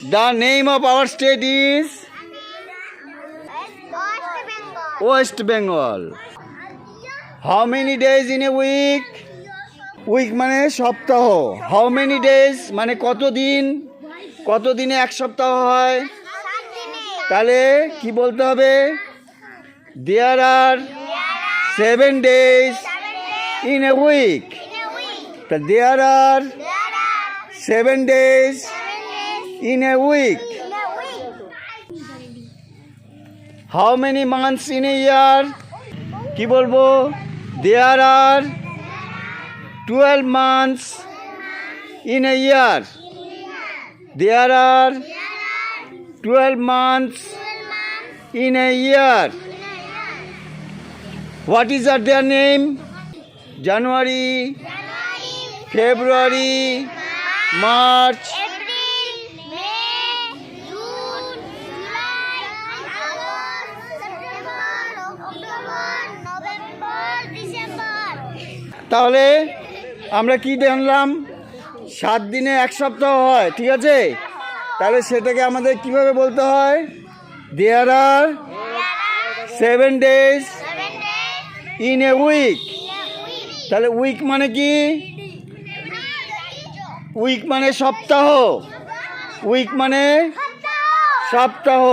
The name of our state is West Bengal. How many days in a week? Week মানে সপ্তাহ. How many days মানে কতদিন? কতদিনে এক সপ্তাহ হয়? তাহলে কি বলতে হবে? There are 7 days in a week. There are 7 days in a week. How many months in a year? কি বলবো? There are 12 months in a year. There are 12 months in a year. What is their name? January, February, March, তাহলে আমরা কি জানলাম? 7 দিনে এক সপ্তাহ হয়, ঠিক আছে? তাহলে সেটাকে আমাদের কিভাবে বলতে হয়? There are 7 days in a week. তাহলে উইক মানে কি? উইক মানে সপ্তাহ. উইক মানে সপ্তাহ.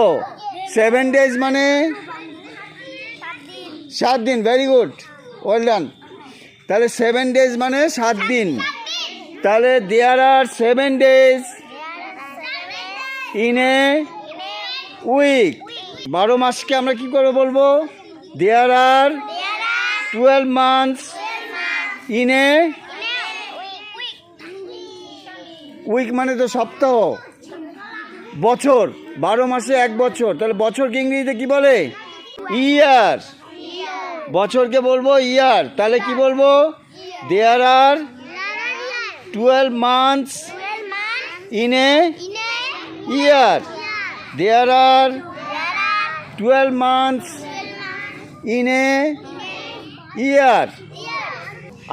7 days মানে 7 দিন. Very good, well done. তাহলে 7 days মানে 7 দিন. তাহলে there are 7 days in a week. 12 মাসকে আমরা কি করে বলবো? There are 12 months in a week মানে তো সপ্তাহ. বছর, 12 মাসে এক বছর. তাহলে বছরকে ইংরেজিতে কি বলে? ইয়ার. বছরকে বলবো ইয়ার. তাহলে কি বলবো? There are 12 months in a year. There are 12 months in a year.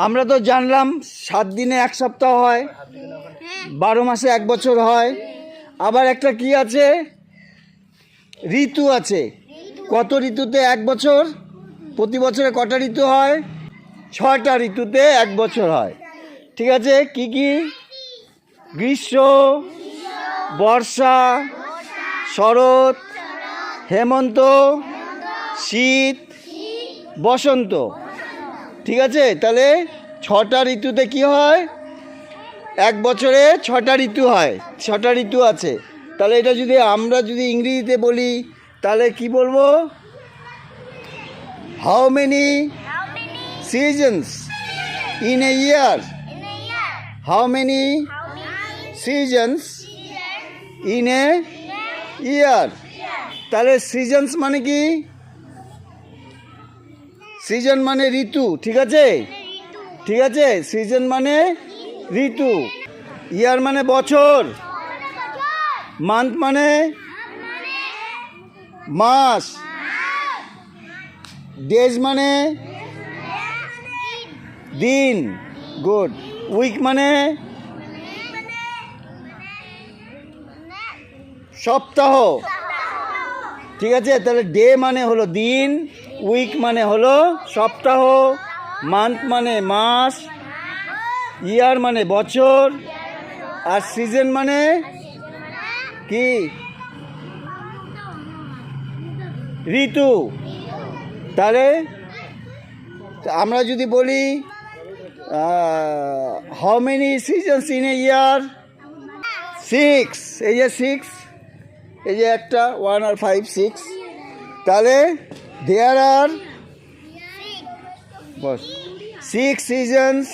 আমরা তো জানলাম 7 দিনে এক সপ্তাহ হয়, 12 মাসে এক বছর হয়. আবার একটা কি আছে? ঋতু আছে. কত ঋতুতে এক বছর? প্রতি বছরে কটা ঋতু হয়? 6টা ঋতুতে এক বছর হয়, ঠিক আছে? কি কি? গ্রীষ্ম, বর্ষা, শরৎ, হেমন্ত, শীত, বসন্ত, ঠিক আছে? তাহলে 6টা ঋতুতে কি হয়? এক বছরে 6টা ঋতু হয়, 6টা ঋতু আছে. তাহলে এটা যদি আমরা ইংরেজিতে বলি তাহলে কি বলবো? How many seasons in a year? How many seasons in a year? তাহলে সিজনস মানে কি? সিজন মানে ঋতু, ঠিক আছে? ঠিক আছে, সিজন মানে ঋতু. ইয়ার মানে বছর. মান্থ মানে মাস. ডেজ মানে দিন. গুড. উইক মানে সপ্তাহ, ঠিক আছে? তাহলে ডে মানে হলো দিন, উইক মানে হলো সপ্তাহ, মান্থ মানে মাস, ইয়ার মানে বছর, আর সিজন মানে কি? ঋতু. তাহলে আমরা যদি বলি how many seasons in a year? 6. এই যে 6, এই যে একটা 1 আর 5, 6. তাহলে there are 6 seasons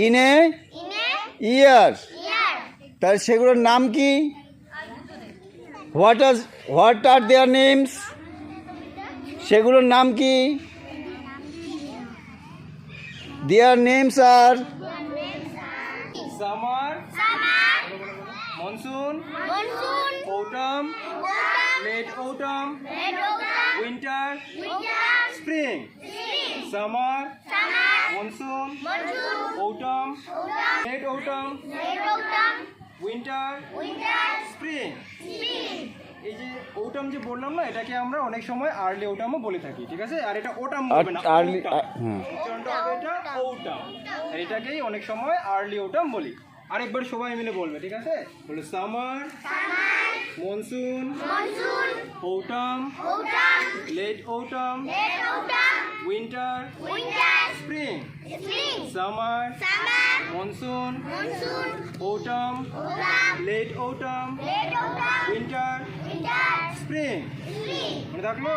in a year. তাহলে সেগুলোর নাম কি? What are their names? সেগুলোর নাম কি? Their names are summer, monsoon, autumn, late autumn, winter, spring. Summer, monsoon, autumn, late autumn, winter, spring. এই যে ওটাম যে বললাম না, এটাকে আমরা অনেক সময় আর্লি ওটামও বলে থাকি, ঠিক আছে? আর এটা ওটাম বলবে না, early, autumn। উচ্চারণটা হবে এটা ওটাম। আর এটাকেই অনেক সময় আর্লি ওটাম বলি। আরেকবার সবাই মিলে বলবে, ঠিক আছে? বলে summer, monsoon, autumn, late autumn, winter, spring, summer, monsoon, autumn, late autumn, winter, spring। মনে থাকলো?